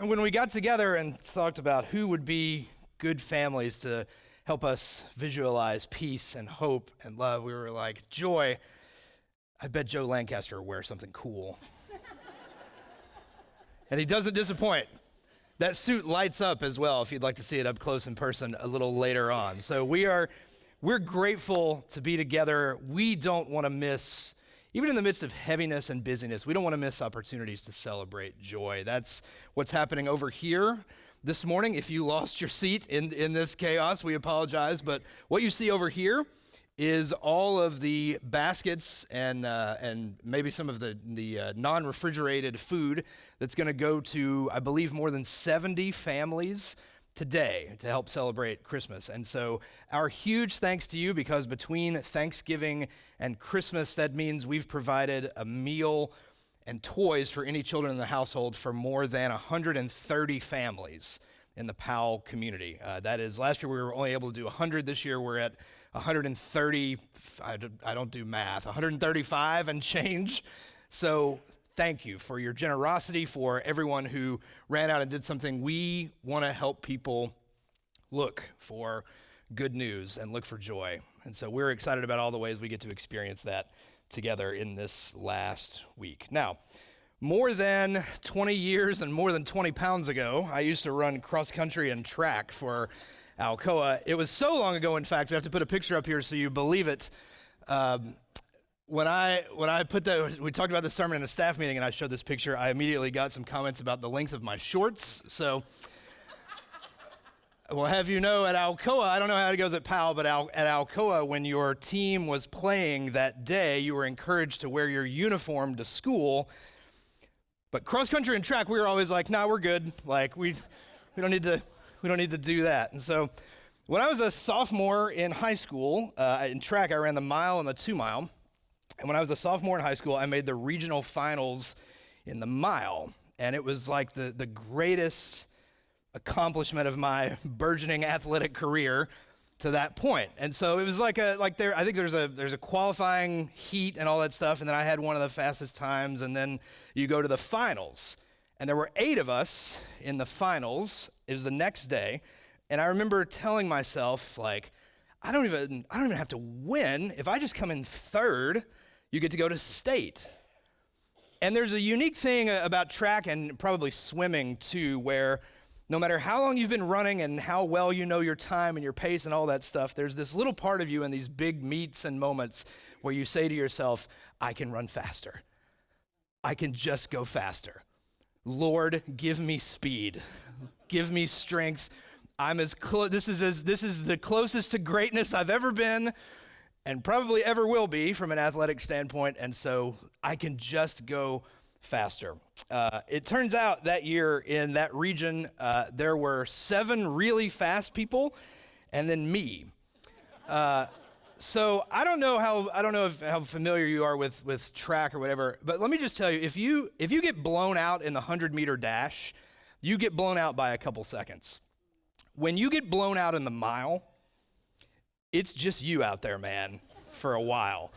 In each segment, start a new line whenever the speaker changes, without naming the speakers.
And when we got together and talked about who would be good families to help us visualize peace and hope and love, we were like, Joy, I bet Joe Lancaster will wear something cool. And he doesn't disappoint. That suit lights up as well if you'd like to see it up close in person a little later on. So we're grateful to be together. We don't want to miss, even in the midst of heaviness and busyness, we don't want to miss opportunities to celebrate joy. That's what's happening over here this morning. If you lost your seat in this chaos, we apologize. But what you see over here is all of the baskets and maybe some of the non-refrigerated food that's going to go to, I believe, more than 70 families today to help celebrate Christmas. And so our huge thanks to you, because between Thanksgiving and Christmas, that means we've provided a meal and toys for any children in the household for more than 130 families in the Powell community. That is, last year we were only able to do 100. This year we're at 130, I don't do math, 135 and change. So thank you for your generosity, for everyone who ran out and did something. We want to help people look for good news and look for joy. And so we're excited about all the ways we get to experience that together in this last week. Now, more than 20 years and more than 20 pounds ago, I used to run cross country and track for Alcoa. It was so long ago, in fact, we have to put a picture up here so you believe it. When I put that, we talked about this sermon in a staff meeting and I showed this picture, I immediately got some comments about the length of my shorts. So, well, have you know, at Alcoa, I don't know how it goes at Powell, but at Alcoa, when your team was playing that day, you were encouraged to wear your uniform to school. But cross country and track, we were always like, nah, we're good. Like, we don't need to do that. And so when I was a sophomore in high school, in track, I ran the mile and the 2 mile. And when I was a sophomore in high school, I made the regional finals in the mile. And it was like the greatest accomplishment of my burgeoning athletic career to that point. And so it was I think there's a qualifying heat and all that stuff. And then I had one of the fastest times. And then you go to the finals. And there were 8 of us in the finals. It was the next day. And I remember telling myself, like, I don't even have to win. If I just come in third, you get to go to state. And there's a unique thing about track and probably swimming too, where no matter how long you've been running and how well you know your time and your pace and all that stuff, there's this little part of you in these big meets and moments where you say to yourself, I can run faster. I can just go faster. Lord, give me speed. Give me strength. I'm as close. This is the closest to greatness I've ever been and probably ever will be from an athletic standpoint, and so I can just go faster. It turns out that year in that region, there were 7 really fast people and then me. So I don't know how familiar you are with track or whatever, but let me just tell you, if you get blown out in the 100-meter dash, you get blown out by a couple seconds. When you get blown out in the mile, it's just you out there, man, for a while.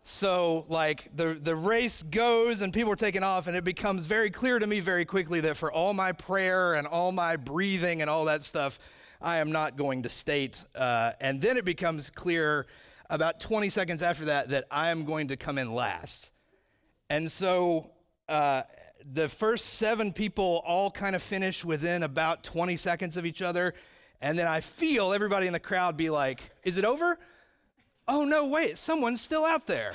So like the race goes and people are taking off, and it becomes very clear to me very quickly that for all my prayer and all my breathing and all that stuff, I am not going to state. And then it becomes clear about 20 seconds after that I am going to come in last. And so the first 7 people all kind of finish within about 20 seconds of each other. And then I feel everybody in the crowd be like, is it over? Oh, no, wait, someone's still out there.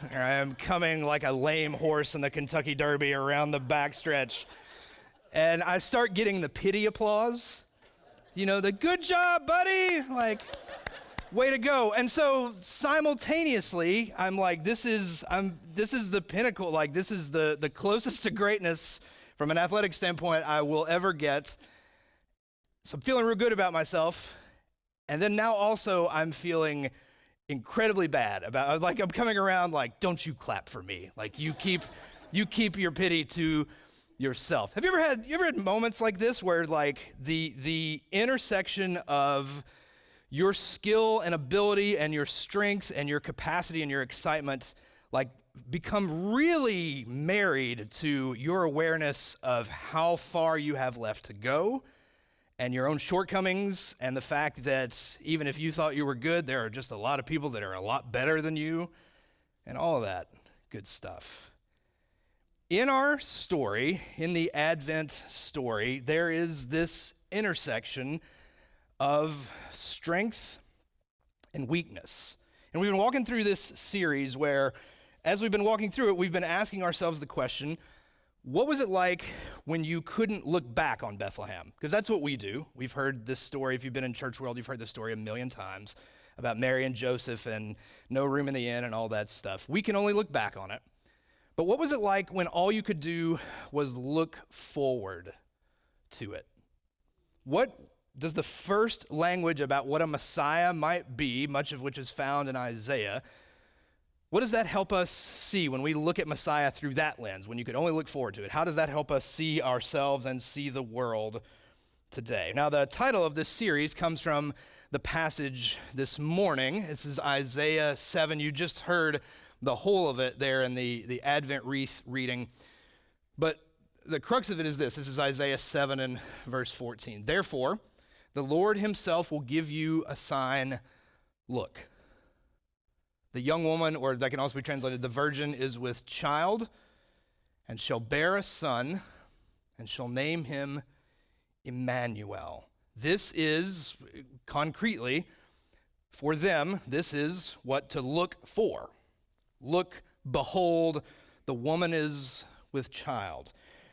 Here I am coming like a lame horse in the Kentucky Derby around the backstretch. And I start getting the pity applause. You know, the good job, buddy. Like, way to go. And so simultaneously, I'm like, this is the pinnacle. Like, this is the closest to greatness from an athletic standpoint I will ever get. So I'm feeling real good about myself. And then now also I'm feeling incredibly bad about, like, I'm coming around like, don't you clap for me. Like, you keep your pity to yourself. Have you ever had moments like this where like the intersection of your skill and ability and your strength and your capacity and your excitement like become really married to your awareness of how far you have left to go and your own shortcomings and the fact that even if you thought you were good, there are just a lot of people that are a lot better than you and all of that good stuff. In our story, in the Advent story, there is this intersection of strength and weakness. And we've been walking through this series where, as we've been walking through it, we've been asking ourselves the question, what was it like when you couldn't look back on Bethlehem? Because that's what we do. We've heard this story. If you've been in church world, you've heard this story a million times about Mary and Joseph and no room in the inn and all that stuff. We can only look back on it. But what was it like when all you could do was look forward to it? What does the first language about what a Messiah might be, much of which is found in Isaiah, what does that help us see when we look at Messiah through that lens, when you could only look forward to it? How does that help us see ourselves and see the world today? Now, the title of this series comes from the passage this morning. This is Isaiah 7. You just heard the whole of it there in the Advent wreath reading. But the crux of it is this. This is Isaiah 7 and verse 14. Therefore, the Lord himself will give you a sign. Look. The young woman, or that can also be translated, the virgin is with child and shall bear a son and shall name him Emmanuel. This is, concretely, for them, this is what to look for. Look, behold, the woman is with child.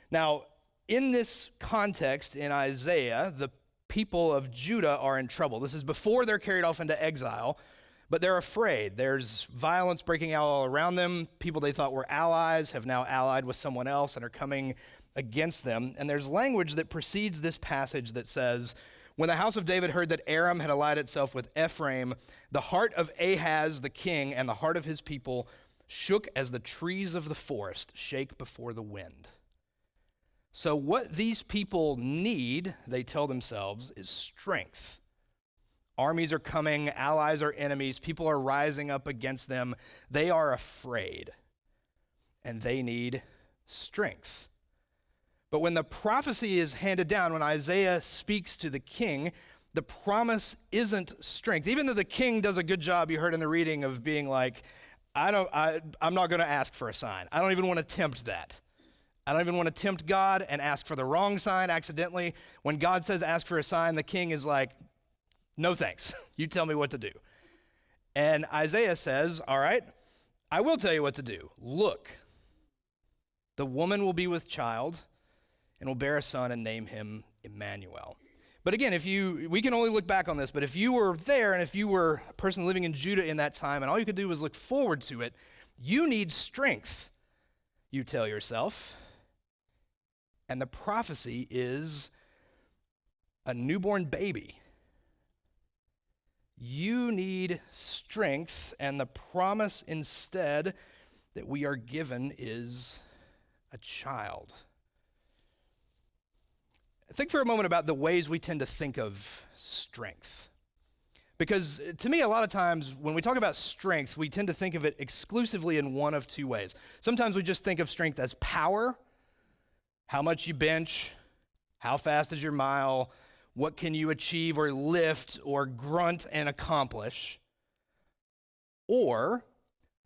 Now, in this context in Isaiah, the people of Judah are in trouble. This is before they're carried off into exile. But they're afraid. There's violence breaking out all around them. People they thought were allies have now allied with someone else and are coming against them. And there's language that precedes this passage that says, when the house of David heard that Aram had allied itself with Ephraim, the heart of Ahaz the king and the heart of his people shook as the trees of the forest shake before the wind. So what these people need, they tell themselves, is strength. Armies are coming, allies are enemies, people are rising up against them. They are afraid, and they need strength. But when the prophecy is handed down, when Isaiah speaks to the king, the promise isn't strength. Even though the king does a good job, you heard in the reading, of being like, I'm not going to ask for a sign. I don't even want to tempt that. I don't even want to tempt God and ask for the wrong sign accidentally. When God says ask for a sign, the king is like, no thanks. You tell me what to do. And Isaiah says, all right, I will tell you what to do. Look, the woman will be with child and will bear a son and name him Emmanuel. But again, we can only look back on this, but if you were there and if you were a person living in Judah in that time and all you could do was look forward to it, you need strength, you tell yourself. And the prophecy is a newborn baby. You need strength, and the promise instead that we are given is a child. Think for a moment about the ways we tend to think of strength. Because to me, a lot of times when we talk about strength, we tend to think of it exclusively in one of two ways. Sometimes we just think of strength as power, how much you bench, how fast is your mile, what can you achieve or lift or grunt and accomplish? Or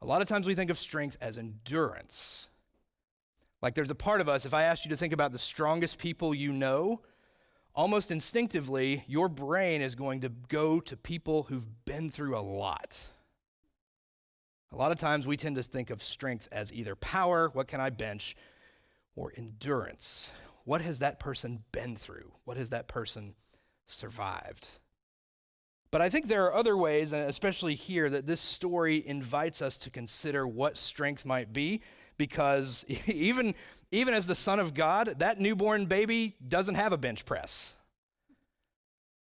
a lot of times we think of strength as endurance. Like there's a part of us, if I asked you to think about the strongest people you know, almost instinctively, your brain is going to go to people who've been through a lot. A lot of times we tend to think of strength as either power, what can I bench, or endurance. What has that person been through? What has that person survived? But I think there are other ways, and especially here, that this story invites us to consider what strength might be, because even as the Son of God, that newborn baby doesn't have a bench press.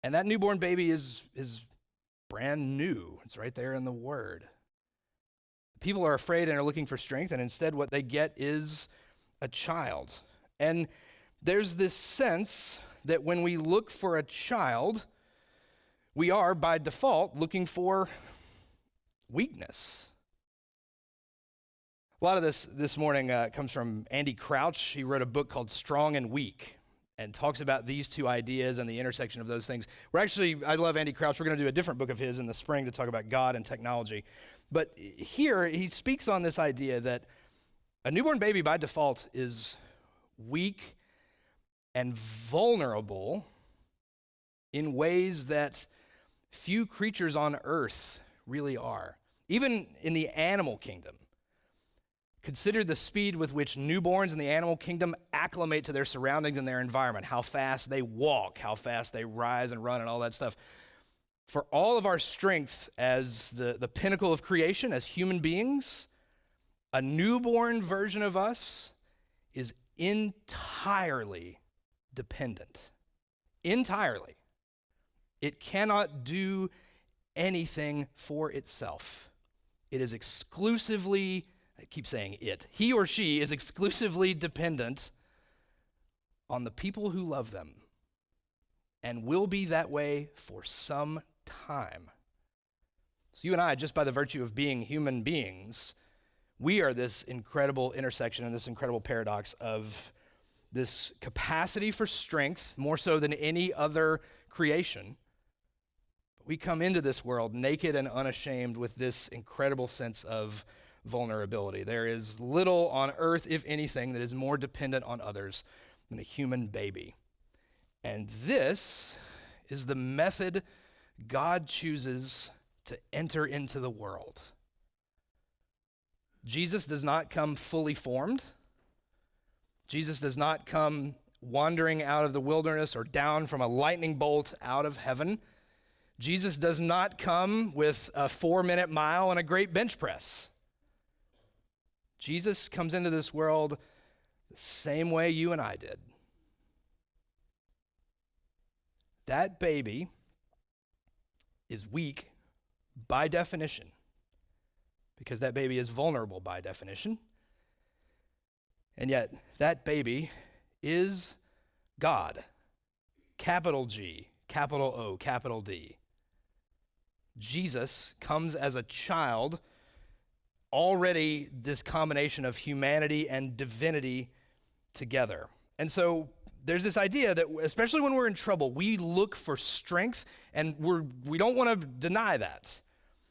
And that newborn baby is brand new. It's right there in the Word. People are afraid and are looking for strength, and instead what they get is a child. And there's this sense that when we look for a child, we are, by default, looking for weakness. A lot of this morning comes from Andy Crouch. He wrote a book called Strong and Weak and talks about these two ideas and the intersection of those things. I love Andy Crouch. We're going to do a different book of his in the spring to talk about God and technology. But here he speaks on this idea that a newborn baby by default is weak and vulnerable in ways that few creatures on earth really are. Even in the animal kingdom, consider the speed with which newborns in the animal kingdom acclimate to their surroundings and their environment, how fast they walk, how fast they rise and run and all that stuff. For all of our strength as the pinnacle of creation, as human beings, a newborn version of us is entirely dependent. Entirely. It cannot do anything for itself. It is exclusively, I keep saying it, he or she is exclusively dependent on the people who love them and will be that way for some time. So you and I, just by the virtue of being human beings, we are this incredible intersection and this incredible paradox of this capacity for strength, more so than any other creation. We come into this world naked and unashamed with this incredible sense of vulnerability. There is little on earth, if anything, that is more dependent on others than a human baby. And this is the method God chooses to enter into the world. Jesus does not come fully formed. Jesus does not come wandering out of the wilderness or down from a lightning bolt out of heaven. Jesus does not come with a 4-minute mile and a great bench press. Jesus comes into this world the same way you and I did. That baby is weak by definition, because that baby is vulnerable by definition. And yet, that baby is God. Capital G, capital O, capital D. Jesus comes as a child, already this combination of humanity and divinity together. And so there's this idea that, especially when we're in trouble, we look for strength, and we don't want to deny that.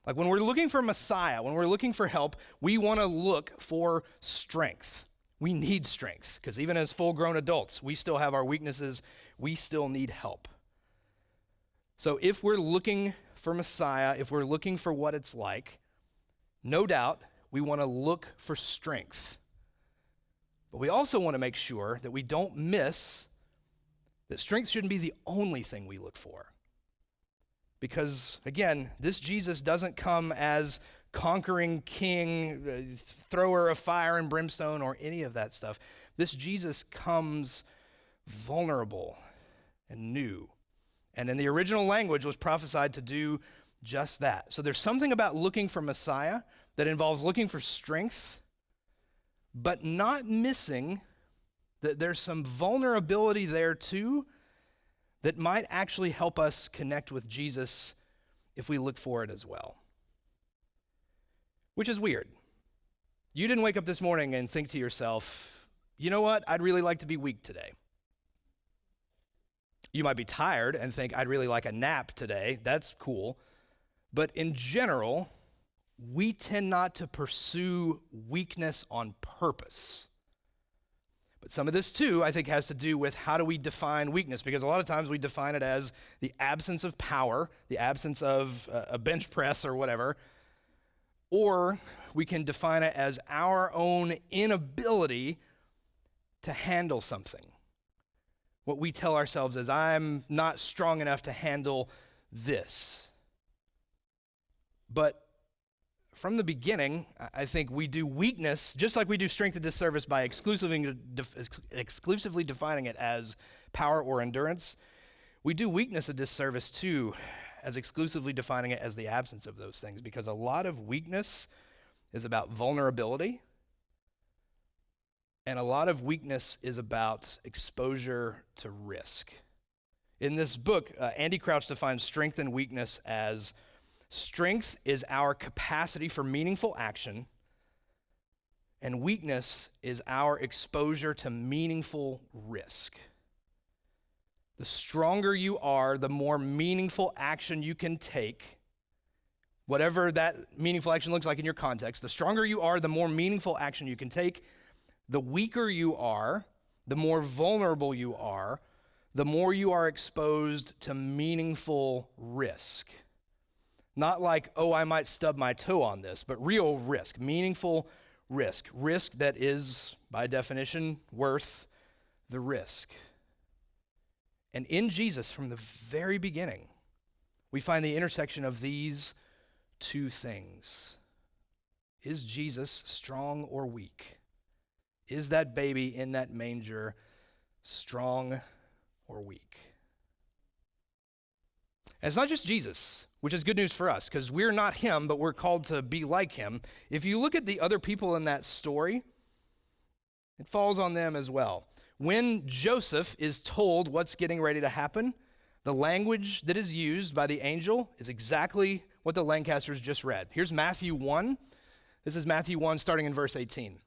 Like when we're looking for Messiah, when we're looking for help, we want to look for strength. We need strength, because even as full-grown adults, we still have our weaknesses. We still need help. So if we're looking for Messiah, if we're looking for what it's like, no doubt we want to look for strength. But we also want to make sure that we don't miss that strength shouldn't be the only thing we look for. Because, again, this Jesus doesn't come as conquering king, thrower of fire and brimstone, or any of that stuff. This Jesus comes vulnerable and new. And in the original language was prophesied to do just that. So there's something about looking for Messiah that involves looking for strength, but not missing that there's some vulnerability there too that might actually help us connect with Jesus if we look for it as well. Which is weird. You didn't wake up this morning and think to yourself, you know what, I'd really like to be weak today. You might be tired and think, I'd really like a nap today. That's cool. But in general, we tend not to pursue weakness on purpose. But some of this, too, I think has to do with how do we define weakness, because a lot of times we define it as the absence of power, the absence of a bench press or whatever, or we can define it as our own inability to handle something. What we tell ourselves is, I'm not strong enough to handle this. But from the beginning, I think we do weakness, just like we do strength a disservice by exclusively defining it as power or endurance. We do weakness a disservice too, as exclusively defining it as the absence of those things, because a lot of weakness is about vulnerability, and a lot of weakness is about exposure to risk. In this book, Andy Crouch defines strength and weakness as strength is our capacity for meaningful action, And weakness is our exposure to meaningful risk. The stronger you are, the more meaningful action you can take, whatever that meaningful action looks like in your context. The stronger you are, the more meaningful action you can take. The weaker you are, the more vulnerable you are, the more you are exposed to meaningful risk. Not like, oh, I might stub my toe on this, but real risk, meaningful risk. Risk that is, by definition, worth the risk. And in Jesus, from the very beginning, we find the intersection of these two things. Is Jesus strong or weak? Is that baby in that manger strong or weak? And it's not just Jesus, which is good news for us, because we're not him, but we're called to be like him. If you look at the other people in that story, it falls on them as well. When Joseph is told what's getting ready to happen, the language that is used by the angel is exactly what the Lancasters just read. Here's Matthew 1. This is Matthew 1, starting in verse 18.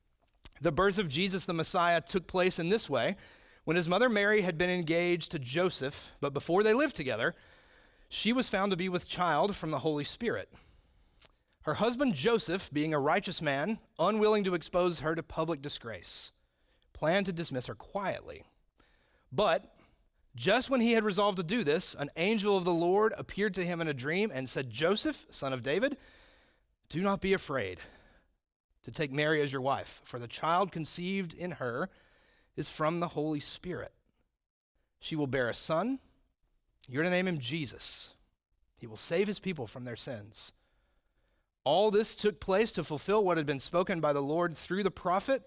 The birth of Jesus the Messiah took place in this way. When his mother Mary had been engaged to Joseph, but before they lived together, she was found to be with child from the Holy Spirit. Her husband Joseph, being a righteous man, unwilling to expose her to public disgrace, planned to dismiss her quietly. But just when he had resolved to do this, an angel of the Lord appeared to him in a dream and said, Joseph, son of David, do not be afraid to take Mary as your wife, for the child conceived in her is from the Holy Spirit. She will bear a son. You're to name him Jesus. He will save his people from their sins. All this took place to fulfill what had been spoken by the Lord through the prophet.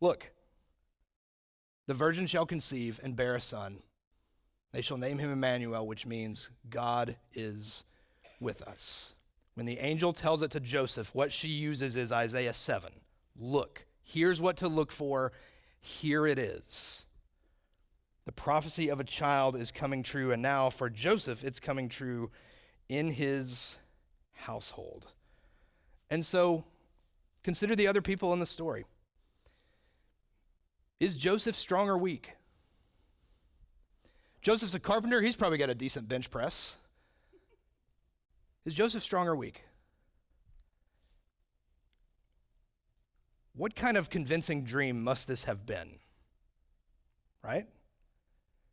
Look, the virgin shall conceive and bear a son. They shall name him Emmanuel, which means God is with us. When the angel tells it to Joseph, what she uses is Isaiah 7. Look, here's what to look for. Here it is. The prophecy of a child is coming true, and now for Joseph, it's coming true in his household. And so, consider the other people in the story. Is Joseph strong or weak? Joseph's a carpenter. He's probably got a decent bench press. Is Joseph strong or weak? What kind of convincing dream must this have been? Right?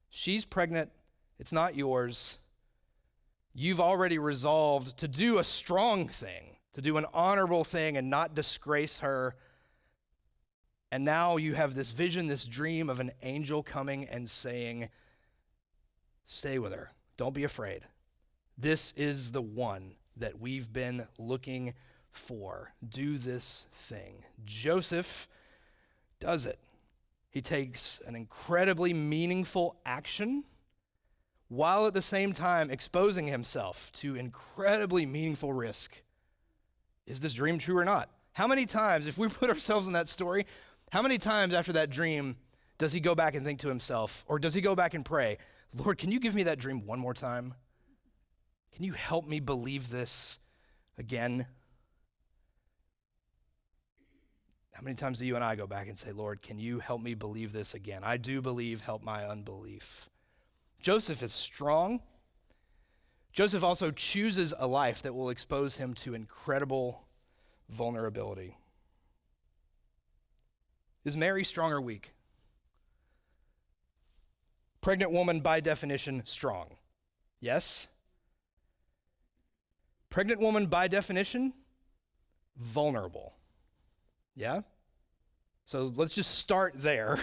She's pregnant. It's not yours. You've already resolved to do a strong thing, to do an honorable thing and not disgrace her. And now you have this vision, this dream of an angel coming and saying, stay with her. Don't be afraid. This is the one that we've been looking for. Do this thing. Joseph does it. He takes an incredibly meaningful action while at the same time exposing himself to incredibly meaningful risk. Is this dream true or not? How many times, if we put ourselves in that story, how many times after that dream does he go back and think to himself, or does he go back and pray, Lord, can you give me that dream one more time? Can you help me believe this again? How many times do you and I go back and say, Lord, can you help me believe this again? I do believe, help my unbelief. Joseph is strong. Joseph also chooses a life that will expose him to incredible vulnerability. Is Mary strong or weak? Pregnant woman, by definition, strong. Yes? Pregnant woman, by definition, vulnerable. Yeah? So let's just start there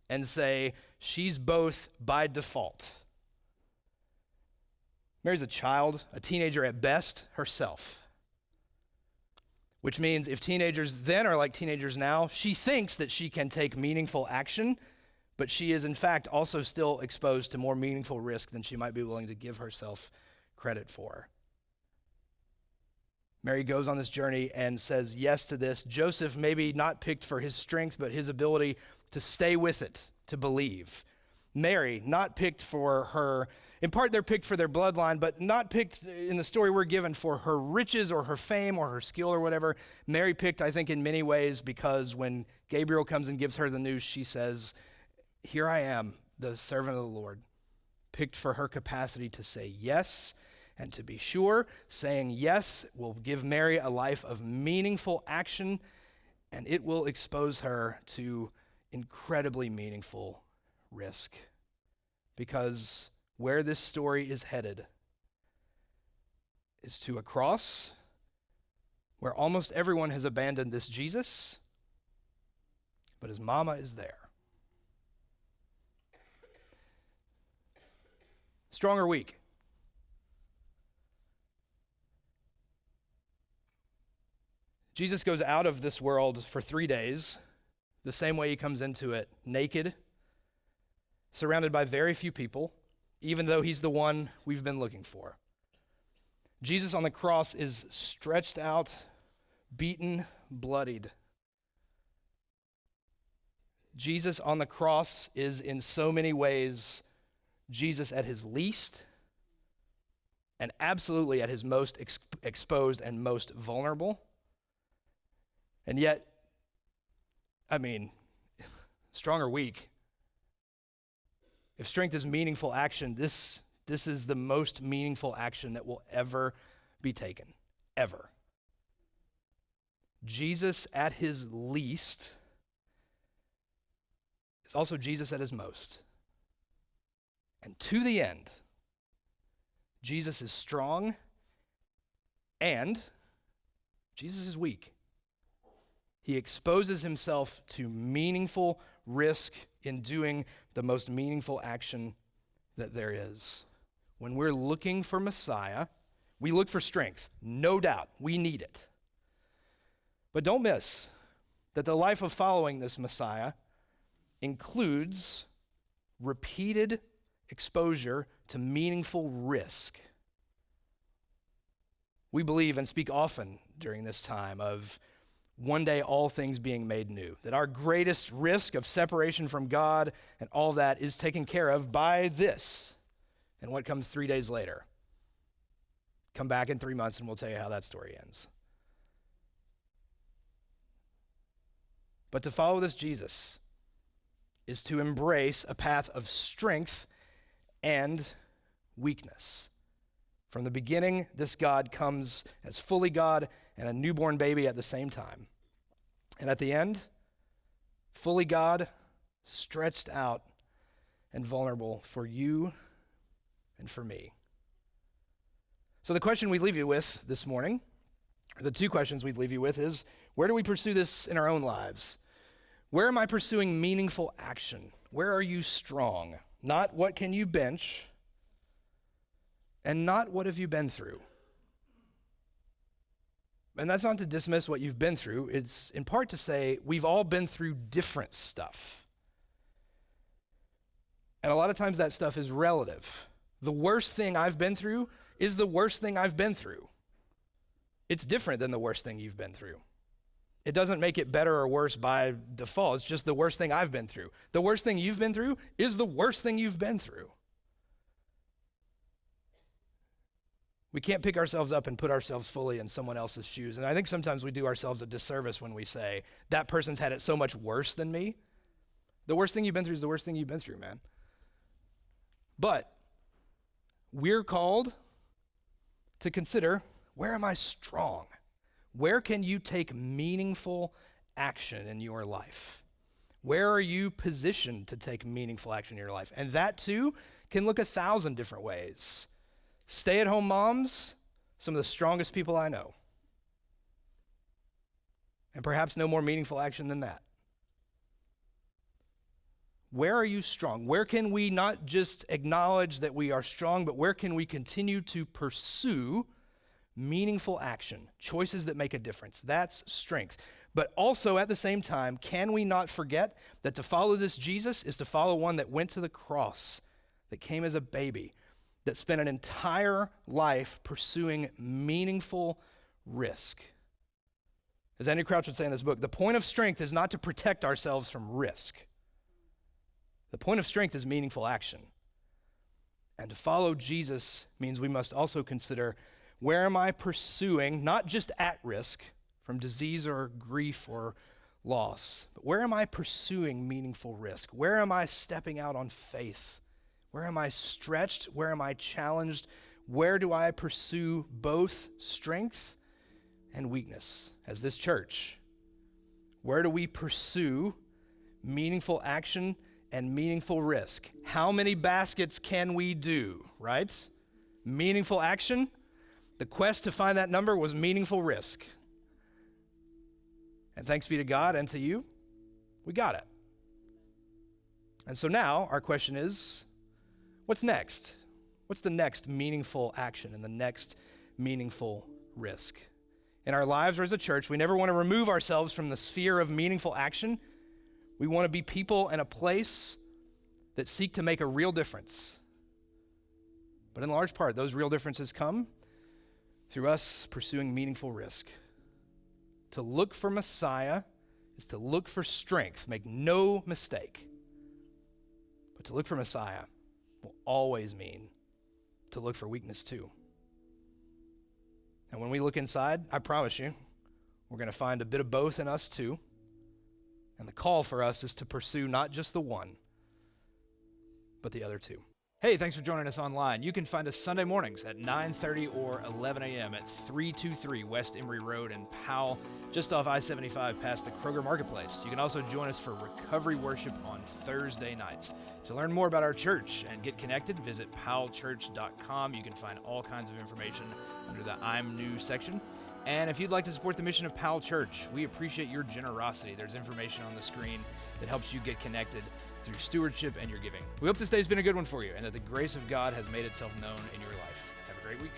and say she's both by default. Mary's a child, a teenager at best, herself. Which means if teenagers then are like teenagers now, she thinks that she can take meaningful action, but she is in fact also still exposed to more meaningful risk than she might be willing to give herself credit for. Mary goes on this journey and says yes to this. Joseph, maybe not picked for his strength, but his ability to stay with it, to believe. Mary, not picked for her, in part they're picked for their bloodline, but not picked in the story we're given for her riches or her fame or her skill or whatever. Mary picked, I think, in many ways because when Gabriel comes and gives her the news, she says, "Here I am, the servant of the Lord," picked for her capacity to say yes. And to be sure, saying yes will give Mary a life of meaningful action, and it will expose her to incredibly meaningful risk. Because where this story is headed is to a cross where almost everyone has abandoned this Jesus, but his mama is there. Strong or weak? Jesus goes out of this world for 3 days, the same way he comes into it, naked, surrounded by very few people, even though he's the one we've been looking for. Jesus on the cross is stretched out, beaten, bloodied. Jesus on the cross is in so many ways Jesus at his least and absolutely at his most exposed and most vulnerable. And yet, strong or weak, if strength is meaningful action, this is the most meaningful action that will ever be taken, ever. Jesus at his least is also Jesus at his most. And to the end, Jesus is strong and Jesus is weak. He exposes himself to meaningful risk in doing the most meaningful action that there is. When we're looking for Messiah, we look for strength. No doubt, we need it. But don't miss that the life of following this Messiah includes repeated exposure to meaningful risk. We believe and speak often during this time of one day all things being made new, that our greatest risk of separation from God and all that is taken care of by this and what comes 3 days later. Come back in 3 months and we'll tell you how that story ends. But to follow this Jesus is to embrace a path of strength and weakness. From the beginning, this God comes as fully God and a newborn baby at the same time. And at the end, fully God, stretched out and vulnerable for you and for me. So the question we leave you with this morning, or the two questions we'd leave you with is, where do we pursue this in our own lives? Where am I pursuing meaningful action? Where are you strong? Not what can you bench, and not what have you been through. And that's not to dismiss what you've been through. It's in part to say we've all been through different stuff. And a lot of times that stuff is relative. The worst thing I've been through is the worst thing I've been through. It's different than the worst thing you've been through. It doesn't make it better or worse by default. It's just the worst thing I've been through. The worst thing you've been through is the worst thing you've been through. We can't pick ourselves up and put ourselves fully in someone else's shoes. And I think sometimes we do ourselves a disservice when we say, that person's had it so much worse than me. The worst thing you've been through is the worst thing you've been through, man. But we're called to consider, where am I strong? Where can you take meaningful action in your life? Where are you positioned to take meaningful action in your life? And that too can look 1,000 different ways. Stay-at-home moms, some of the strongest people I know. And perhaps no more meaningful action than that. Where are you strong? Where can we not just acknowledge that we are strong, but where can we continue to pursue meaningful action, choices that make a difference? That's strength. But also at the same time, can we not forget that to follow this Jesus is to follow one that went to the cross, that came as a baby, that spent an entire life pursuing meaningful risk. As Andy Crouch would say in this book, the point of strength is not to protect ourselves from risk. The point of strength is meaningful action. And to follow Jesus means we must also consider, where am I pursuing, not just at risk from disease or grief or loss, but where am I pursuing meaningful risk? Where am I stepping out on faith? Where am I stretched? Where am I challenged? Where do I pursue both strength and weakness? As this church, where do we pursue meaningful action and meaningful risk? How many baskets can we do, right? Meaningful action. The quest to find that number was meaningful risk. And thanks be to God and to you, we got it. And so now our question is, what's next? What's the next meaningful action and the next meaningful risk? In our lives or as a church, we never want to remove ourselves from the sphere of meaningful action. We want to be people in a place that seek to make a real difference. But in large part, those real differences come through us pursuing meaningful risk. To look for Messiah is to look for strength. Make no mistake. But to look for Messiah will always mean to look for weakness too. And when we look inside, I promise you, we're going to find a bit of both in us too. And the call for us is to pursue not just the one, but the other two. Hey, thanks for joining us online. You can find us Sunday mornings at 9:30 or 11 a.m. at 323 West Emory Road in Powell, just off I-75 past the Kroger Marketplace. You can also join us for recovery worship on Thursday nights. To learn more about our church and get connected, visit powellchurch.com. You can find all kinds of information under the I'm New section. And if you'd like to support the mission of Powell Church, we appreciate your generosity. There's information on the screen that helps you get connected through stewardship and your giving. We hope this day's been a good one for you and that the grace of God has made itself known in your life. Have a great week.